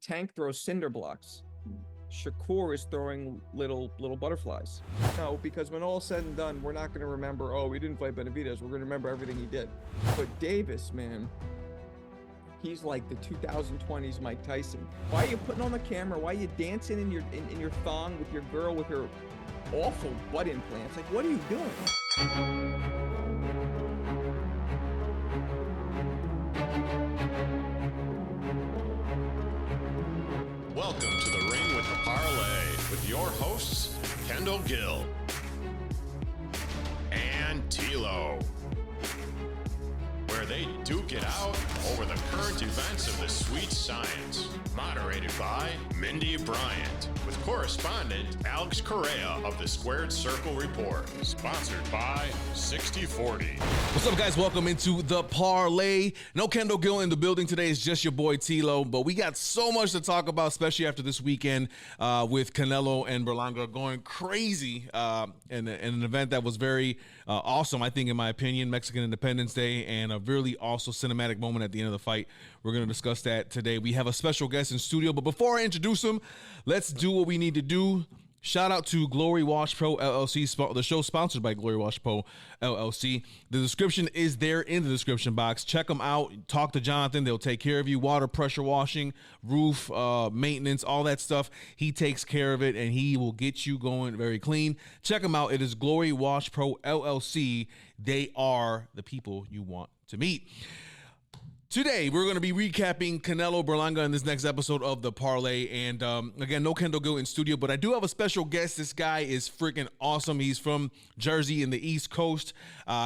Tank throws cinder blocks. Shakur is throwing little butterflies. No, because when all said and done, we're not going to remember, oh, we didn't fight Benavidez. We're going to remember everything he did. But Davis, man, he's like the 2020s Mike Tyson. Why are you putting on the camera? Why are you dancing in your thong with your girl with her awful butt implants? Like, what are you doing? Welcome to the Ring with the Parley with your hosts, Kendall Gill and Tilo, where they duke it out over the current events of the sweet science. Moderated by Mindy Bryant, with correspondent Alex Correa of the Squared Circle Report. Sponsored by 6040. What's up, guys? Welcome into the Parlay. No Kendall Gill in the building today. It's just your boy Tilo, but we got so much to talk about, especially after this weekend with Canelo and Berlanga going crazy in an event that was very awesome, I think, in my opinion. Mexican Independence Day, and a really also cinematic moment at the end of the fight. We're going to discuss that today. We have a special guest in studio, but before I introduce him, let's do what we need to do. Shout out to Glory Wash Pro LLC, the show sponsored by Glory Wash Pro LLC. The description is there in the description box. Check them out. Talk to Jonathan. They'll take care of you. Water pressure washing, roof maintenance, all that stuff. He takes care of it, and he will get you going very clean. Check them out. It is Glory Wash Pro LLC. They are the people you want to meet. Today, we're going to be recapping Canelo Berlanga in this next episode of The Parlay. And again, no Kendall Gill in studio, but I do have a special guest. This guy is freaking awesome. He's from Jersey in the East Coast.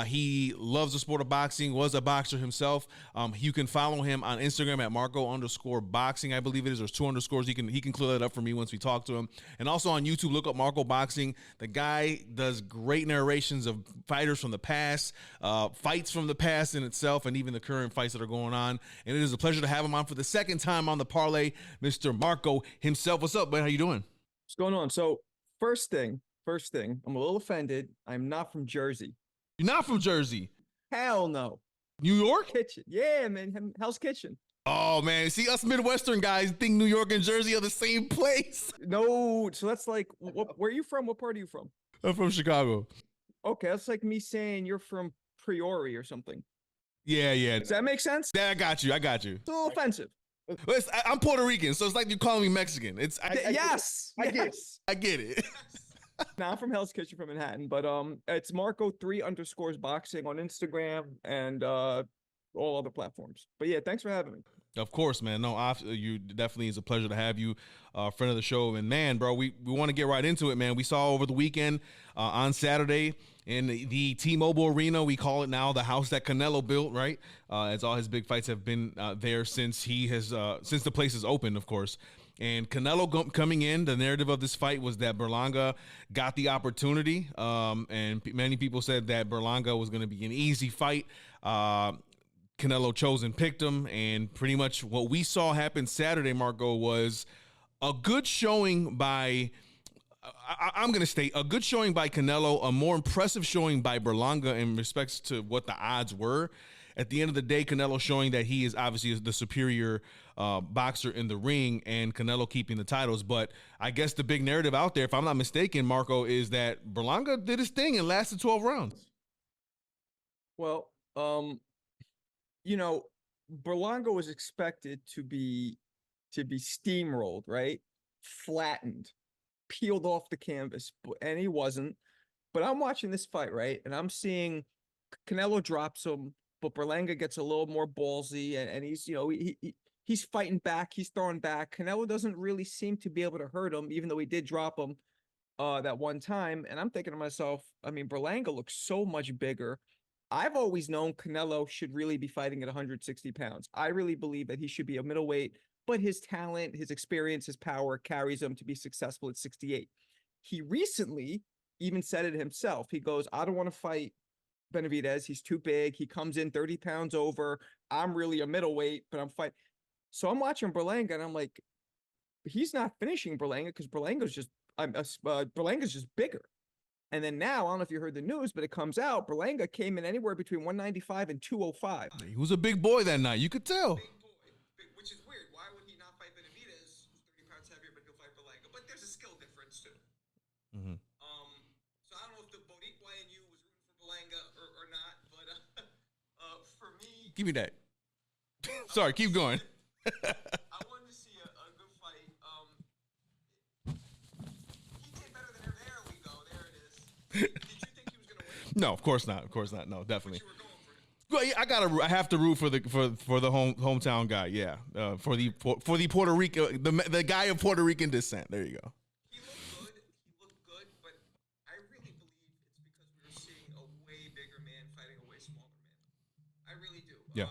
He loves the sport of boxing, was a boxer himself. You can follow him on Instagram at Marko_boxing, I believe it is. There's 2 underscores. He can clear that up for me once we talk to him. And also on YouTube, look up Marko Boxing. The guy does great narrations of fighters from the past, fights from the past in itself, and even the current fights that are going on. And it is a pleasure to have him on for the second time on the Parlay, Mr. Marko himself. What's up, man? How you doing? What's going on? So first thing, I'm a little offended. I'm not from Jersey. You're not from Jersey? Hell no. New York? Kitchen. Yeah, man. Hell's Kitchen. Oh, man. See, us Midwestern guys think New York and Jersey are the same place. No. So that's like, where are you from? What part are you from? I'm from Chicago. Okay. That's like me saying you're from Priori or something. Yeah. Does that make sense? Yeah, I got you. It's a little offensive. I'm Puerto Rican, so it's like you calling me Mexican. Yes. I get it. Now I'm from Hell's Kitchen from Manhattan, but it's Marko 3_ boxing on Instagram and all other platforms. But yeah, thanks for having me. Of course, man. No, you definitely is a pleasure to have you, friend of the show. And man, bro, we want to get right into it, man. We saw over the weekend on Saturday in the T-Mobile Arena. We call it now the house that Canelo built, right? As all his big fights have been there since since the place is opened, of course. And Canelo coming in, the narrative of this fight was that Berlanga got the opportunity. And many people said that Berlanga was going to be an easy fight. Canelo chose and picked him, and pretty much what we saw happen Saturday, Marko, was a good showing by, I'm going to state, a good showing by Canelo, a more impressive showing by Berlanga in respects to what the odds were. At the end of the day, Canelo showing that he is obviously the superior boxer in the ring, and Canelo keeping the titles. But I guess the big narrative out there, if I'm not mistaken, Marko, is that Berlanga did his thing and lasted 12 rounds. Well, Berlanga was expected to be steamrolled, right? Flattened, peeled off the canvas, and he wasn't. But I'm watching this fight, right? And I'm seeing Canelo drops him, but Berlanga gets a little more ballsy, and he's, he's fighting back, he's throwing back. Canelo doesn't really seem to be able to hurt him, even though he did drop him that one time. And I'm thinking to myself, I mean, Berlanga looks so much bigger. I've always known Canelo should really be fighting at 160 pounds. I really believe that he should be a middleweight, but his talent, his experience, his power carries him to be successful at 68. He recently even said it himself. He goes, I don't want to fight Benavidez. He's too big. He comes in 30 pounds over. I'm really a middleweight, but I'm fighting. So I'm watching Berlanga, and I'm like, he's not finishing Berlanga because Berlanga's just bigger. And then now, I don't know if you heard the news, but it comes out, Berlanga came in anywhere between 195 and 205. He was a big boy that night. You could tell. Big boy, which is weird. Why would he not fight Benavidez everybody will fight Berlanga, but there's a skill difference too. Mm-hmm. So I don't know if the Boricua and you was rooting for Berlanga or not, but for me, Give me that. Sorry, keep going. I wanted to see a good fight. He did better than ever. There we go. There it is. Did you think he was gonna win? No, of course not. Of course not. No, definitely. But you were going for him. Well, yeah, I have to root for the hometown guy. Yeah, for the Puerto Rican, the guy of Puerto Rican descent. There you go. He looked good, but I really believe it's because we were seeing a way bigger man fighting a way smaller man. I really do. Yeah.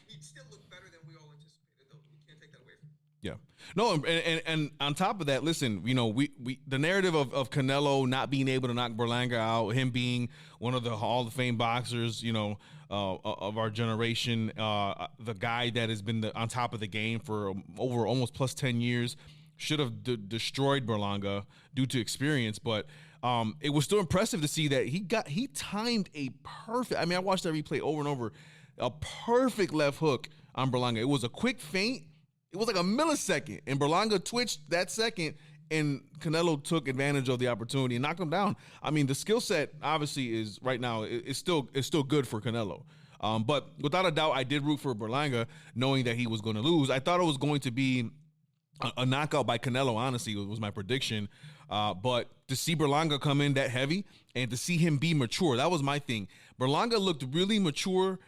He'd still look better than we all anticipated, though. We can't take that away from him. Yeah. No, and on top of that, listen, we the narrative of Canelo not being able to knock Berlanga out, him being one of the Hall of Fame boxers, of our generation, the guy that has been on top of the game for over almost plus 10 years, should have destroyed Berlanga due to experience, but it was still impressive to see that he timed a perfect. I mean, I watched that replay over and over, a perfect left hook on Berlanga. It was a quick feint. It was like a millisecond, and Berlanga twitched that second, and Canelo took advantage of the opportunity and knocked him down. I mean, the skill set obviously is right now is still good for Canelo. But without a doubt, I did root for Berlanga, knowing that he was going to lose. I thought it was going to be a knockout by Canelo, honestly, was my prediction. But to see Berlanga come in that heavy and to see him be mature, that was my thing. Berlanga looked really mature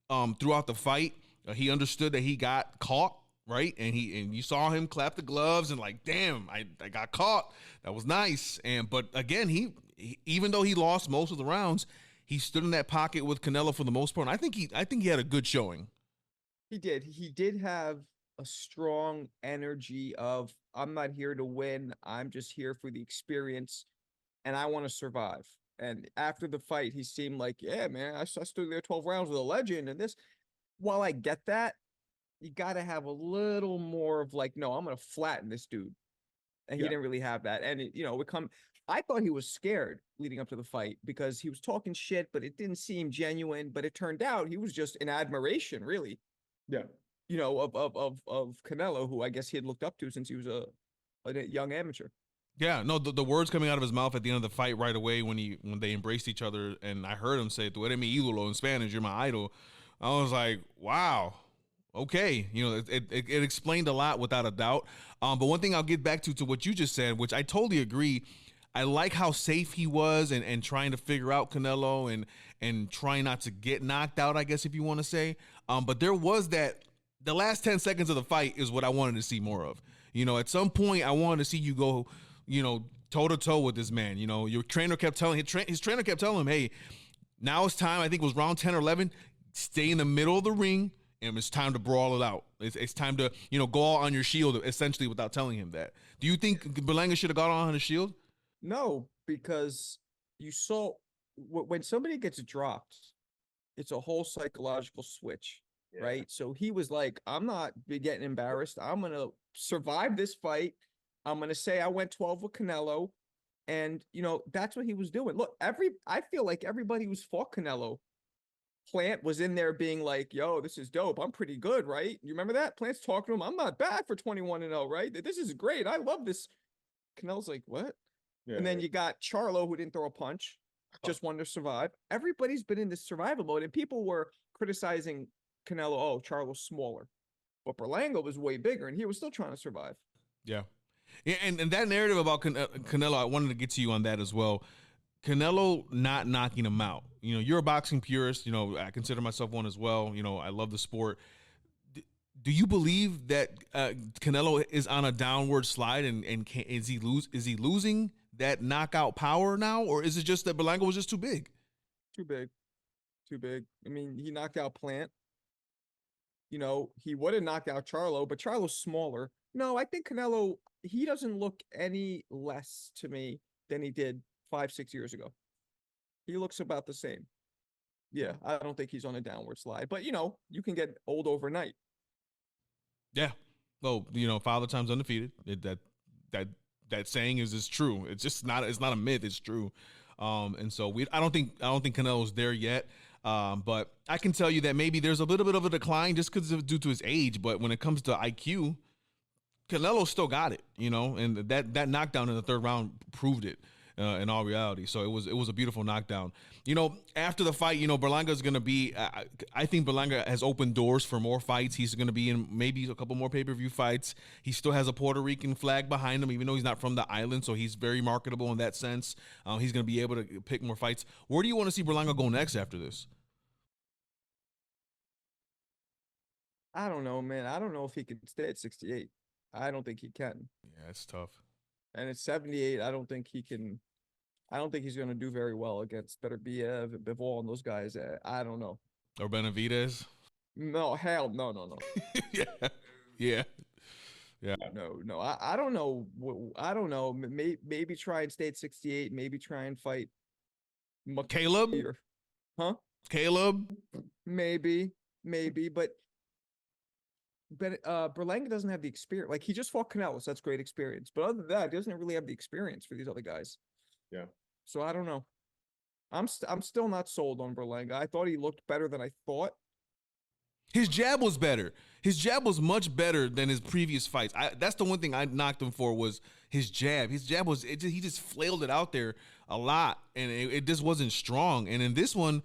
throughout the fight. He understood that he got caught, right? And you saw him clap the gloves and like, damn, I got caught. That was nice. But again, he even though he lost most of the rounds, he stood in that pocket with Canelo for the most part. And I think he had a good showing. He did. He did have a strong energy of, I'm not here to win. I'm just here for the experience, and I want to survive. And after the fight, he seemed like, yeah, man, I stood there 12 rounds with a legend. And this, while I get that, you got to have a little more of like, no, I'm going to flatten this dude. And he didn't really have that. And, I thought he was scared leading up to the fight because he was talking shit, but it didn't seem genuine. But it turned out he was just in admiration, really. Yeah. Of Canelo, who I guess he had looked up to since he was a young amateur. Yeah, no, the words coming out of his mouth at the end of the fight right away when they embraced each other, and I heard him say, "Tu eres mi ídolo" in Spanish, "You're my idol." I was like, wow. Okay, it explained a lot without a doubt. But one thing I'll get back to what you just said, which I totally agree. I like how safe he was and trying to figure out Canelo and trying not to get knocked out, I guess, if you want to say. But there was the last 10 seconds of the fight is what I wanted to see more of. At some point I wanted to see you go, toe to toe with this man. Your trainer kept telling his trainer kept telling him, hey, now it's time. I think it was round 10 or 11. Stay in the middle of the ring. And it's time to brawl it out. It's time to, go all on your shield, essentially, without telling him that. Do you think Berlanga should have got on his shield? No, because you saw when somebody gets dropped, it's a whole psychological switch, right? So he was like, I'm not getting embarrassed. I'm going to survive this fight. I'm going to say I went 12 with Canelo. And, that's what he was doing. Look, I feel like everybody who's fought Canelo, Plant was in there being like, yo, this is dope. I'm pretty good, right? You remember that? Plant's talking to him. I'm not bad for 21-0, right? This is great. I love this. Canelo's like, what? Yeah, and then you got Charlo, who didn't throw a punch, just wanted to survive. Everybody's been in this survival mode, and people were criticizing Canelo. Oh, Charlo's smaller. But Berlanga was way bigger, and he was still trying to survive. Yeah. And that narrative about Canelo, I wanted to get to you on that as well. Canelo not knocking him out. You're a boxing purist. I consider myself one as well. I love the sport. Do you believe that Canelo is on a downward slide and is he losing that knockout power now, or is it just that Berlanga was just too big? Too big. I mean, he knocked out Plant. He would have knocked out Charlo, but Charlo's smaller. No, I think Canelo, he doesn't look any less to me than he did 5-6 years ago. He looks about the same. Yeah, I don't think he's on a downward slide, but you can get old overnight. Yeah. Well, Father Time's undefeated. That saying is true. It's not a myth. It's true. And so I don't think Canelo's there yet. But I can tell you that maybe there's a little bit of a decline just because due to his age. But when it comes to IQ, Canelo still got it, and that knockdown in the third round proved it in all reality. So it was a beautiful knockdown. After the fight, Berlanga's going to be, I think Berlanga has opened doors for more fights. He's going to be in maybe a couple more pay-per-view fights. He still has a Puerto Rican flag behind him, even though he's not from the island, so he's very marketable in that sense. He's going to be able to pick more fights. Where do you want to see Berlanga go next after this? I don't know, man. I don't know if he can stay at 68. I don't think he can. Yeah, it's tough. And at 78, I don't think he can. I don't think he's going to do very well against Beterbiev, Bivol, and those guys. I don't know. Or Benavidez? No, hell, no. Yeah. No. I don't know. I don't know. Maybe try and stay at 68. Maybe try and fight Caleb? Huh? Caleb? Maybe. But Berlanga doesn't have the experience. Like, he just fought Canelo, so that's great experience. But other than that, he doesn't really have the experience for these other guys. Yeah. So I don't know. I'm still not sold on Berlanga. I thought he looked better than I thought. His jab was better. His jab was much better than his previous fights. That's the one thing I knocked him for was his jab. His jab was he just flailed it out there a lot, and it just wasn't strong. And in this one,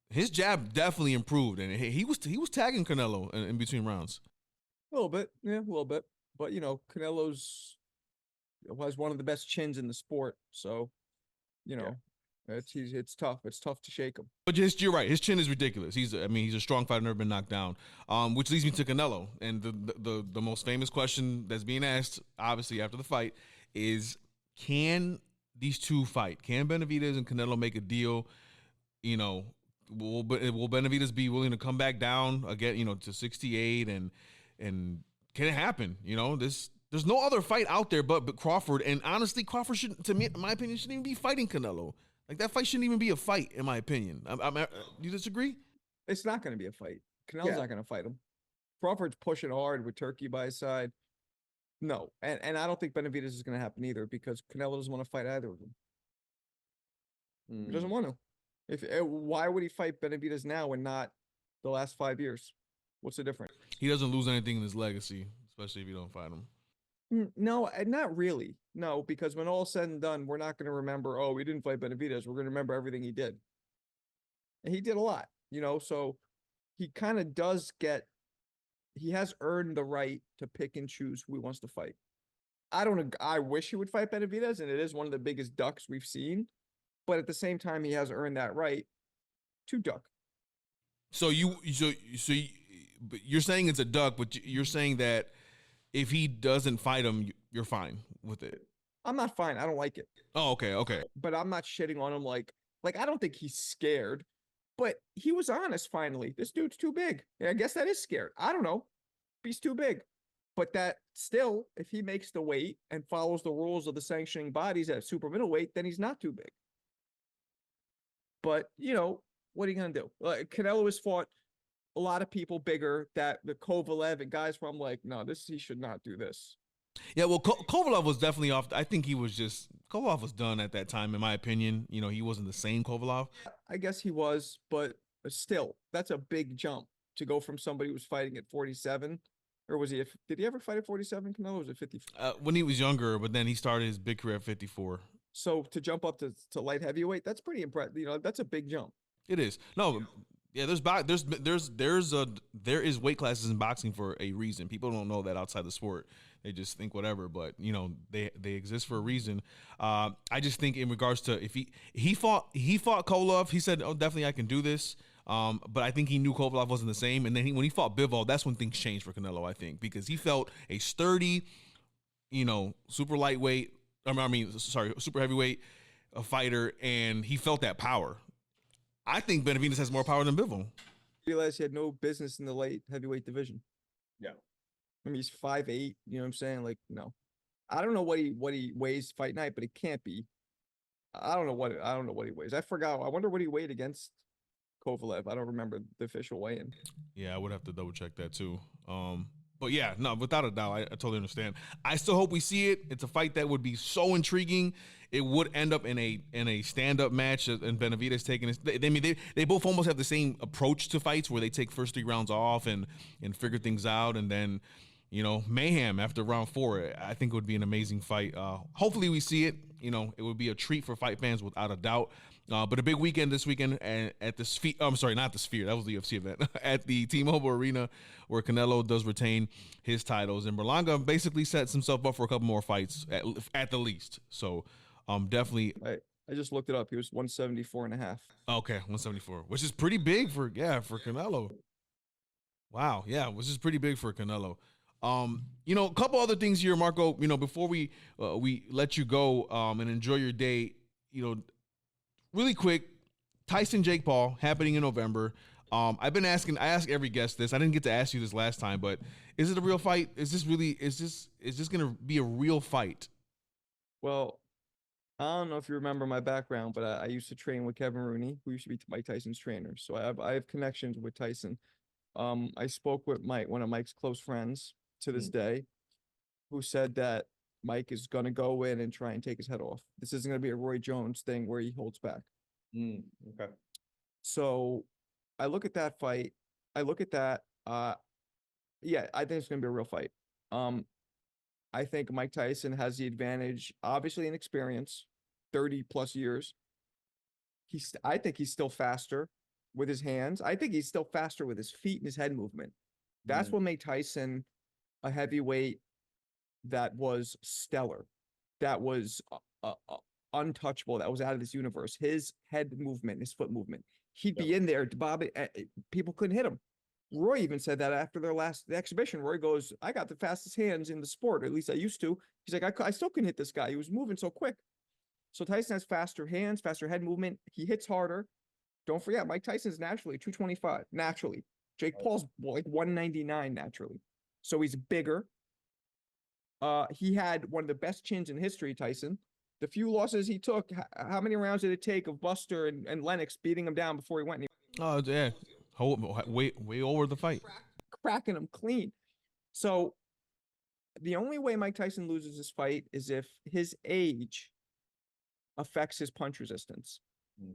his jab definitely improved, and he was tagging Canelo in between rounds. A little bit, yeah, a little bit. But Canelo's has one of the best chins in the sport, so it's tough. It's tough to shake him. But you're right. His chin is ridiculous. He's a strong fighter, never been knocked down. Which leads me to Canelo, and the most famous question that's being asked, obviously after the fight, is can these two fight? Can Benavidez and Canelo make a deal? Will Benavidez be willing to come back down again? To 68 and can it happen? There's no other fight out there but Crawford. And honestly, Crawford shouldn't, to me, in my opinion, shouldn't even be fighting Canelo. Like, that fight shouldn't even be a fight, in my opinion. You disagree? It's not going to be a fight. Canelo's not going to fight him. Crawford's pushing hard with Turkey by his side. No, and I don't think Benavidez is going to happen either because Canelo doesn't want to fight either of them. He doesn't want to. Why would he fight Benavidez now and not the last 5 years? What's the difference? He doesn't lose anything in his legacy, especially if you don't fight him. No, not really. No, because when all said and done, we're not going to remember, oh, we didn't fight Benavidez. We're going to remember everything he did. And he did a lot, so he kind of he has earned the right to pick and choose who he wants to fight. I wish he would fight Benavidez, and it is one of the biggest ducks we've seen. But at the same time, he has earned that right to duck. So you're saying it's a duck, but you're saying that if he doesn't fight him, you're fine with it. I'm not fine. I don't like it. Oh, okay. But I'm not shitting on him like I don't think he's scared. But he was honest finally. This dude's too big. I guess that is scared. I don't know. He's too big. But that still, if he makes the weight and follows the rules of the sanctioning bodies at super middleweight, then he's not too big. But, what are you going to do? Canelo has fought a lot of people bigger, that the Kovalev and guys where I'm like, no, he should not do this. Yeah, well, Kovalev was definitely off. I think Kovalev was done at that time, in my opinion. He wasn't the same Kovalev. I guess he was, but still, that's a big jump to go from somebody who was fighting at 47. Or did he ever fight at 47, Canelo? Or was it 54? When he was younger, but then he started his big career at 54. So to jump up to light heavyweight, that's pretty impressive. That's a big jump. It is. No, yeah, there is weight classes in boxing for a reason. People don't know that outside the sport. They just think whatever, but they exist for a reason. I just think in regards to if he fought Kovalev, he said, "Oh, definitely I can do this." But I think he knew Kovalev wasn't the same. And then when he fought Bivol, that's when things changed for Canelo, I think, because he felt a sturdy, super lightweight. Super heavyweight fighter, and he felt that power. I think Benavidez has more power than Bivol. Realized he had no business in the light heavyweight division. Yeah. He's 5'8", you know what I'm saying? Like, no. I don't know what he weighs fight night, but it can't be. I don't know what he weighs. I forgot. I wonder what he weighed against Kovalev. I don't remember the official weigh-in. Yeah, I would have to double check that too. But yeah, no, without a doubt, I totally understand. I still hope we see it. It's a fight that would be so intriguing. It would end up in a stand-up match, and Benavidez taking this. They both almost have the same approach to fights, where they take first 3 rounds off and figure things out, and then mayhem after round 4. I think it would be an amazing fight. Hopefully we see it. It would be a treat for fight fans without a doubt. But a big weekend this weekend at the Sphere. I'm sorry, not the Sphere. That was the UFC event. At the T-Mobile Arena, where Canelo does retain his titles. And Berlanga basically sets himself up for a couple more fights at the least. So definitely. I just looked it up. He was 174.5. Okay, 174, which is pretty big for Canelo. Wow, yeah, which is pretty big for Canelo. A couple other things here, Marko. Before we let you go and enjoy your day, really quick, Tyson Jake Paul happening in November. I ask every guest this. I didn't get to ask you this last time, but is it a real fight? Is this going to be a real fight? Well, I don't know if you remember my background, but I used to train with Kevin Rooney, who used to be Mike Tyson's trainer. So I have connections with Tyson. I spoke with one of Mike's close friends to this day, who said that Mike is going to go in and try and take his head off. This isn't going to be a Roy Jones thing where he holds back. Okay. So I look at that fight. I look at that. Yeah, I think it's going to be a real fight. I think Mike Tyson has the advantage, obviously in experience, 30 plus years. I think he's still faster with his hands. I think he's still faster with his feet and his head movement. That's what made Tyson a heavyweight that was stellar, that was untouchable, that was out of this universe. His head movement, his foot movement, he'd be in there. People couldn't hit him. Roy even said that after the exhibition. Roy goes, I got the fastest hands in the sport, or at least I used to. He's like, I still couldn't hit this guy. He was moving so quick. So Tyson has faster hands, faster head movement. He hits harder. Don't forget, Mike Tyson's naturally 225, naturally. Jake Paul's like 199 naturally. So he's bigger. He had one of the best chins in history, Tyson. The few losses he took, how many rounds did it take of Buster and Lennox beating him down before he went? Oh, yeah. Way over the fight. Cracking him clean. So the only way Mike Tyson loses this fight is if his age affects his punch resistance.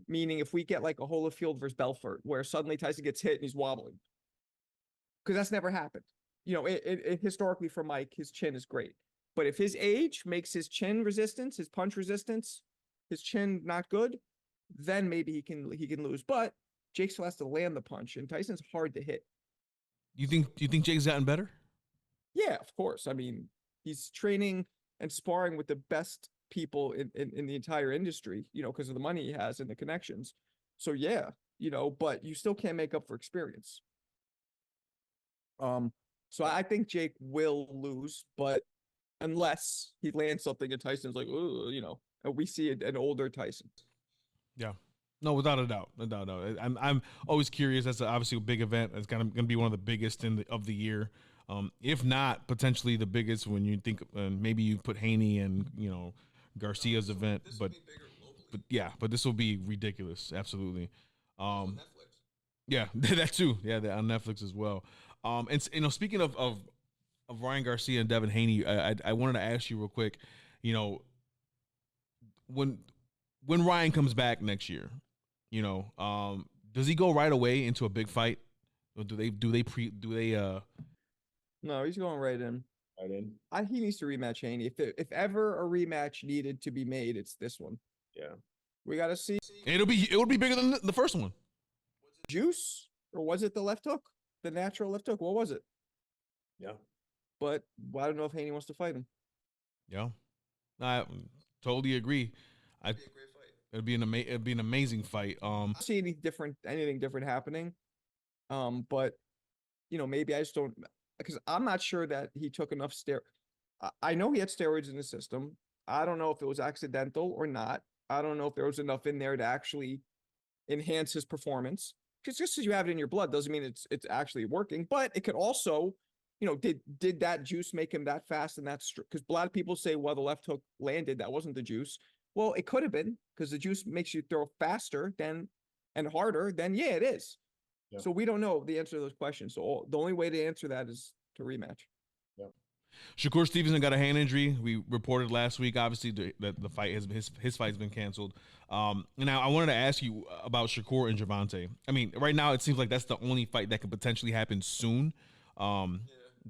Meaning if we get like a Holyfield versus Belfort, where suddenly Tyson gets hit and he's wobbling. Because that's never happened. It historically for Mike, his chin is great. But if his age makes his chin resistance, his punch resistance, his chin not good, then maybe he can lose. But Jake still has to land the punch, and Tyson's hard to hit. You think Jake's gotten better? Yeah, of course. I mean, he's training and sparring with the best people in the entire industry, because of the money he has and the connections. So yeah, but you still can't make up for experience. So I think Jake will lose, but unless he lands something and Tyson's like, ooh, and we see an older Tyson. Yeah. No, without a doubt. I'm always curious. That's obviously a big event. It's going to be one of the biggest of the year. If not potentially the biggest when you think maybe you put Haney and, Garcia's event, but this will be ridiculous. Absolutely. Yeah, that too. Yeah, on Netflix as well. And speaking of Ryan Garcia and Devin Haney, I wanted to ask you real quick, when Ryan comes back next year, does he go right away into a big fight? Or do they No, he's going right in. Right in. He needs to rematch Haney. If ever a rematch needed to be made, it's this one. Yeah. We got to see. It would be bigger than the first one. Juice, or was it the left hook? The natural left hook? What was it? Yeah. But I don't know if Haney wants to fight him. Yeah. I totally agree. It'd be an amazing fight. I don't see anything different happening. But maybe I just don't, because I'm not sure that he took enough I know he had steroids in the system. I don't know if it was accidental or not. I don't know if there was enough in there to actually enhance his performance. Because just because you have it in your blood doesn't mean it's actually working. But it could also, did that juice make him that fast and that's because a lot of people say, well, the left hook landed, that wasn't the juice. Well, it could have been, because the juice makes you throw faster and harder. Then yeah, it is. Yeah. So we don't know the answer to those questions. So the only way to answer that is to rematch. Yeah. Shakur Stevenson got a hand injury. We reported last week, obviously, that the fight his fight's been canceled. Now I wanted to ask you about Shakur and Gervonta. I mean, right now it seems like that's the only fight that could potentially happen soon.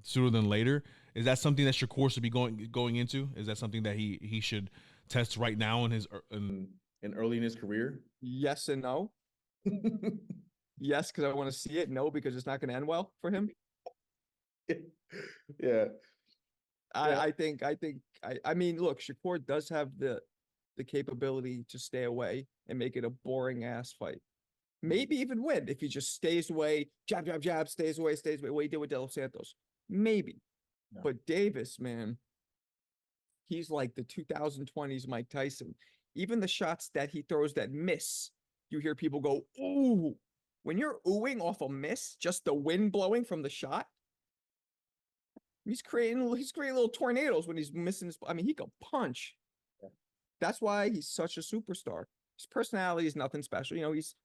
sooner than later. Is that something that Shakur should be going into? Is that something that he should test right now in his And early in his career? Yes and no. Yes, because I want to see it. No, because it's not going to end well for him. Yeah. I mean, look, Shakur does have the capability to stay away and make it a boring ass fight. Maybe even win if he just stays away, jab, jab, jab, stays away, what he did with De Los Santos. Maybe. No. But Davis, man, he's like the 2020s Mike Tyson. Even the shots that he throws that miss, you hear people go, ooh. When you're oohing off a miss, just the wind blowing from the shot, he's creating little tornadoes when he's missing his. I mean, he can punch. Yeah. That's why he's such a superstar. His personality is nothing special. You know, he's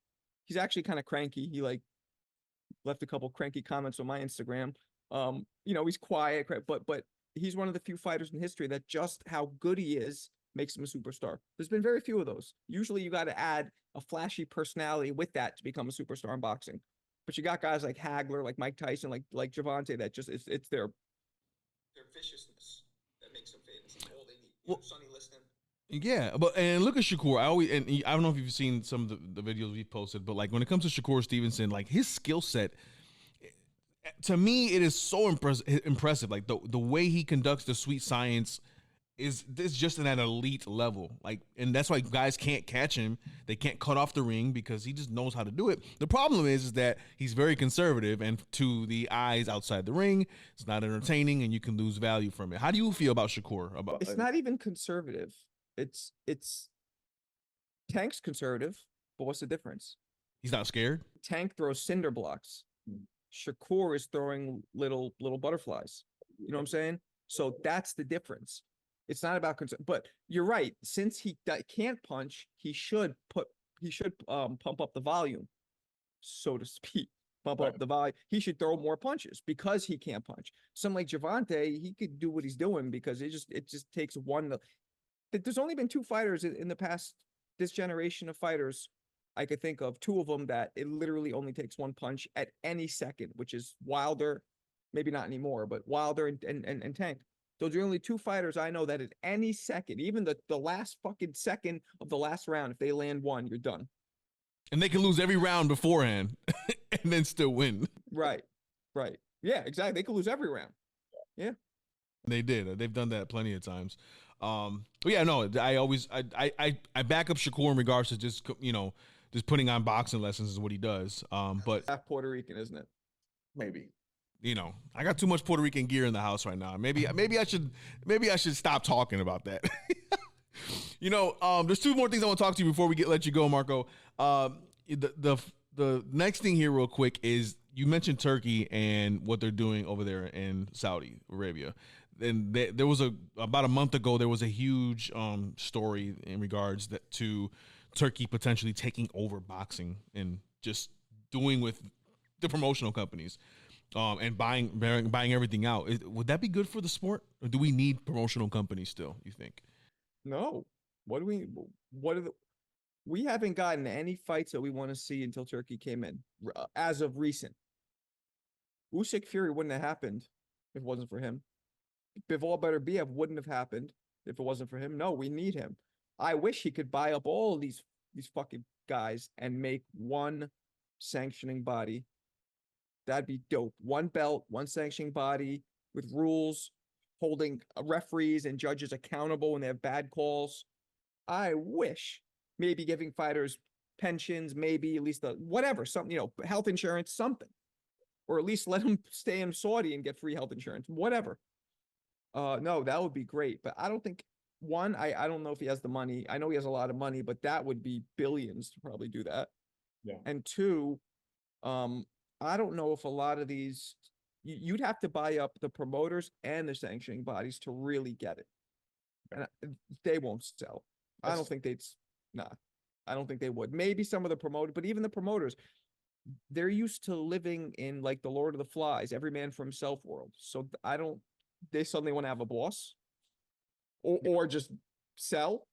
actually kind of cranky. He like left a couple cranky comments on my Instagram. You know, he's quiet, but he's one of the few fighters in history that just how good he is makes him a superstar. There's been very few of those. Usually you got to add a flashy personality with that to become a superstar in boxing. But you got guys like Hagler, like Mike Tyson, like Javante that just it's their viciousness that makes them famous. It's all they need. Well, Sonny Liston. Yeah, and look at Shakur. I don't know if you've seen some of the videos we've posted, but like when it comes to Shakur Stevenson, like his skill set, to me, it is so impressive. Like the way he conducts the sweet science is just at an elite level. Like, and that's why guys can't catch him. They can't cut off the ring because he just knows how to do it. The problem is that he's very conservative, and to the eyes outside the ring, it's not entertaining, and you can lose value from it. How do you feel about Shakur? It's not even conservative. It's Tank's conservative, but what's the difference? He's not scared. Tank throws cinder blocks. Shakur is throwing little butterflies. You know what I'm saying? So that's the difference. It's not about concern, but you're right. Since he can't punch, he should pump up the volume, so to speak. Pump up the volume. He should throw more punches because he can't punch. Someone like Javante, he could do what he's doing because it just takes one. There's only been two fighters in the past, this generation of fighters, I could think of two of them that it literally only takes one punch at any second, which is Wilder, maybe not anymore, but Wilder and Tank. Those are the only two fighters I know that at any second, even the last fucking second of the last round, if they land one, you're done. And they can lose every round beforehand and then still win. Right. Yeah, exactly. They could lose every round. Yeah. They did. They've done that plenty of times. But yeah, no, I back up Shakur in regards to just putting on boxing lessons is what he does. But half Puerto Rican, isn't it? Maybe. I got too much Puerto Rican gear in the house right now. Maybe I should stop talking about that. There's two more things I want to talk to you before we let you go, Marko. The next thing here real quick is you mentioned Turkey and what they're doing over there in Saudi Arabia. And there was about a month ago, there was a huge story in regards to Turkey potentially taking over boxing and just doing with the promotional companies. And buying everything out. Would that be good for the sport, or do we need promotional companies still? You think? No. We haven't gotten any fights that we want to see until Turkey came in, as of recent. Usyk Fury wouldn't have happened if it wasn't for him. Bivol Beterbiev wouldn't have happened if it wasn't for him. No, we need him. I wish he could buy up all of these fucking guys and make one sanctioning body. That'd be dope. One belt, one sanctioning body with rules, holding referees and judges accountable when they have bad calls. I wish maybe giving fighters pensions, maybe at least whatever, something, health insurance, something, or at least let them stay in Saudi and get free health insurance, whatever. No, that would be great. But I don't think I don't know if he has the money. I know he has a lot of money, but that would be billions to probably do that. Yeah. And two, I don't know if a lot of these, you'd have to buy up the promoters and the sanctioning bodies to really get it. And they won't sell. I don't think I don't think they would. Maybe some of the promoters, but even the promoters, they're used to living in like the Lord of the Flies, every man for himself world. So they suddenly want to have a boss or just sell.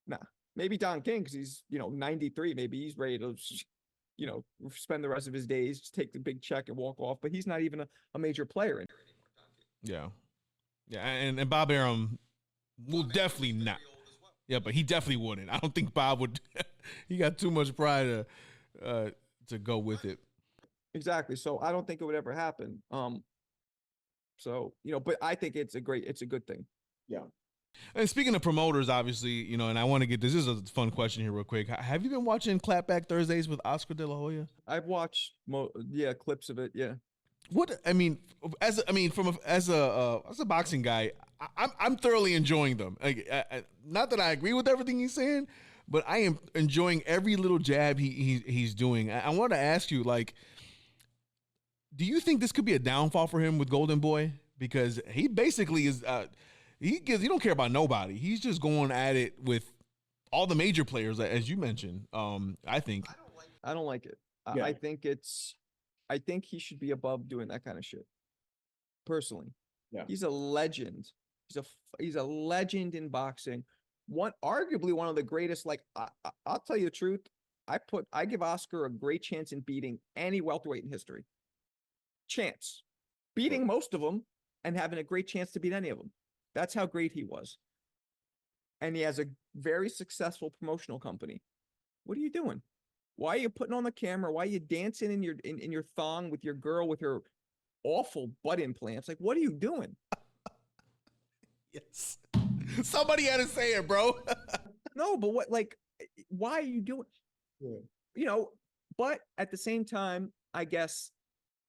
Nah, maybe Don King, because he's, 93, maybe he's ready to, spend the rest of his days, just take the big check and walk off. But he's not even a major player in it anymore. Yeah. Yeah. And Bob Arum will definitely not. Yeah, but he definitely wouldn't. I don't think Bob would. He got too much pride to go with it. Exactly. So I don't think it would ever happen. So, but I think it's a good thing. Yeah. And speaking of promoters, obviously, and I want to get this is a fun question here real quick. Have you been watching Clapback Thursdays with Oscar De La Hoya? I've watched clips of it. Yeah. What I mean, as a boxing guy, I'm thoroughly enjoying them. Not that I agree with everything he's saying, but I am enjoying every little jab he's doing. I want to ask you, like, do you think this could be a downfall for him with Golden Boy? Because he basically is he don't care about nobody. He's just going at it with all the major players, as you mentioned. I think I don't like it. Yeah. I think he should be above doing that kind of shit. Personally. Yeah. He's a legend. He's a legend in boxing. Arguably one of the greatest. Like I'll tell you the truth. I give Oscar a great chance in beating any welterweight in history. Chance. Beating most of them and having a great chance to beat any of them. That's how great he was. And he has a very successful promotional company. What are you doing? Why are you putting on the camera? Why are you dancing in your thong with your girl with her awful butt implants? Like, what are you doing? yes, somebody had to say it, bro. No, but why are you doing? Yeah. But at the same time, I guess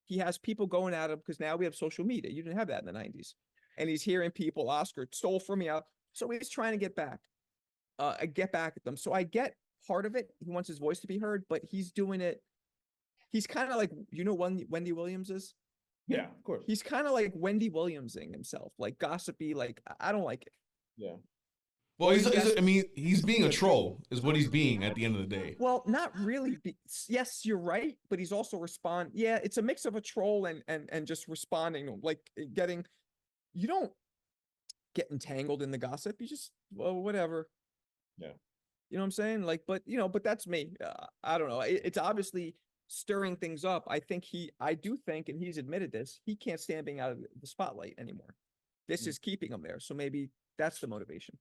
he has people going at him because now we have social media. You didn't have that in the 90s. And he's hearing people, Oscar stole from me out. So he's trying to get back at them. So I get part of it. He wants his voice to be heard, but he's doing it. He's kind of like, Wendy Williams is? Yeah, of course. He's kind of like Wendy Williamsing himself, like gossipy, like I don't like it. Yeah. Well, he's being a troll is what he's being at the end of the day. Well, not really. Yes, you're right, but he's also Yeah, it's a mix of a troll and just responding to him, like you don't get entangled in the gossip. You just, well, whatever. Yeah. You know what I'm saying? Like, but that's me. I don't know. It's obviously stirring things up. I do think, and he's admitted this, he can't stand being out of the spotlight anymore. This is keeping him there. So maybe that's the motivation.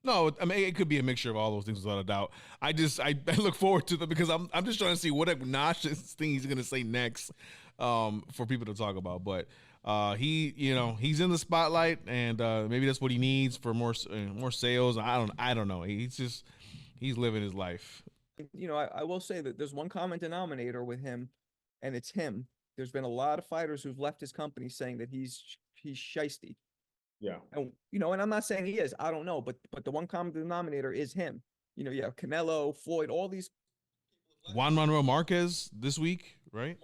No, I mean, it could be a mixture of all those things without a doubt. I look forward to them because I'm just trying to see what obnoxious thing he's going to say next for people to talk about. But he's in the spotlight, and maybe that's what he needs for more sales. I don't know. He's living his life. I will say that there's one common denominator with him, and it's him. There's been a lot of fighters who've left his company saying that he's shiesty. Yeah. And and I'm not saying he is. I don't know, but the one common denominator is him. You have Canelo, Floyd, all these. Juan Manuel Marquez this week, right?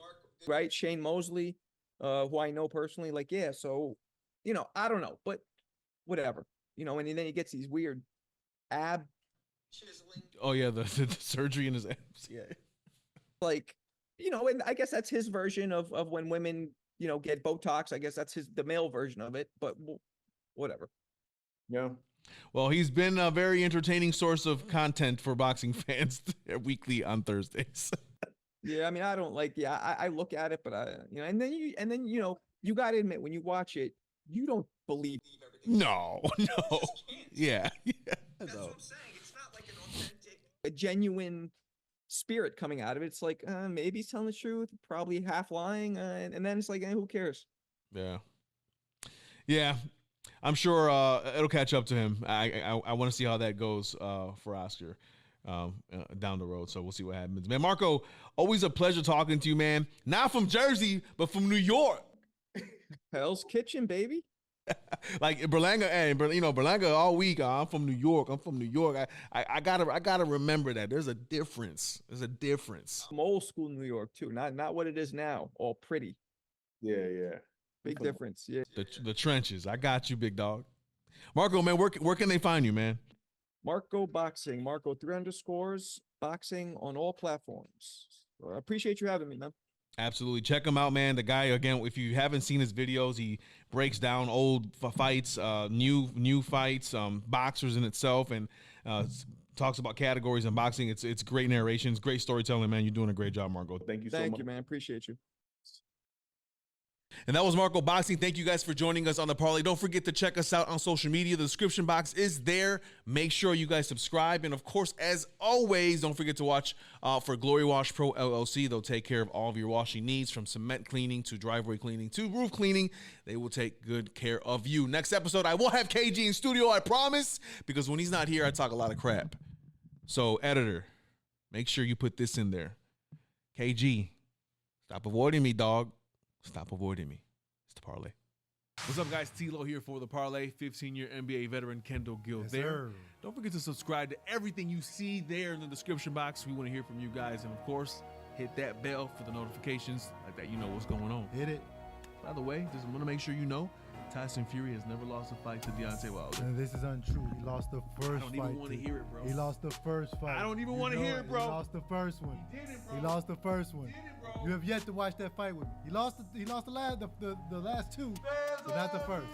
Right, Shane Mosley, who I know personally. Like, yeah, so I don't know, but whatever. And then he gets these weird ab chiseling. Oh yeah, the surgery in his abs. Yeah. Like, and I guess that's his version of when women get Botox. I guess that's the male version of it, but whatever. Yeah. Well, he's been a very entertaining source of content for boxing fans weekly on Thursdays. Yeah, I mean, I don't like. Yeah, I look at it, but and then you got to admit when you watch it, you don't believe everything. No. Yeah. That's what I'm saying. It's not like an authentic, a genuine spirit coming out of it. It's like maybe he's telling the truth, probably half lying, and then it's like, who cares? Yeah. I'm sure it'll catch up to him. I want to see how that goes for Oscar down the road. So we'll see what happens. Man, Marko, always a pleasure talking to you, man. Not from Jersey, but from New York. Hell's Kitchen, baby. Like Berlanga, Berlanga all week. I'm from New York. I gotta remember that. There's a difference. I'm old school New York too. Not what it is now. All pretty. Yeah. Big difference. Yeah. The trenches. I got you, big dog. Marko, man, where can they find you, man? Marko Boxing. Marko 3_ boxing on all platforms. I appreciate you having me, man. Absolutely. Check him out, man. The guy, again, if you haven't seen his videos, he breaks down old fights, new fights, boxers in itself, and talks about categories in boxing. It's great narrations, great storytelling, man. You're doing a great job, Marko. Thank you so much. Thank you, man. Appreciate you. And that was Marko Boxing. Thank you guys for joining us on the Parlay. Don't forget to check us out on social media. The description box is there. Make sure you guys subscribe. And of course, as always, don't forget to watch for Glory Wash Pro LLC. They'll take care of all of your washing needs, from cement cleaning to driveway cleaning to roof cleaning. They will take good care of you. Next episode, I will have KG in studio, I promise, because when he's not here, I talk a lot of crap. So, editor, make sure you put this in there. KG, stop avoiding me, dog. Stop avoiding me. It's the Parlay. What's up, guys? T-Lo here for the Parlay. 15-year NBA veteran Kendall Gill there. Sir. Don't forget to subscribe to everything you see there in the description box. We want to hear from you guys. And, of course, hit that bell for the notifications. Like that, you know what's going on. Hit it. By the way, just want to make sure you know, Tyson Fury has never lost a fight to Deontay Wilder. And this is untrue. He lost the first I don't fight. even want to hear it, bro. He lost the first fight. I don't even You want to know hear it, bro. He lost the first one. He did it, bro. He lost the first one. He did it, bro. You have yet to watch that fight with me. He lost the last two, but not the first.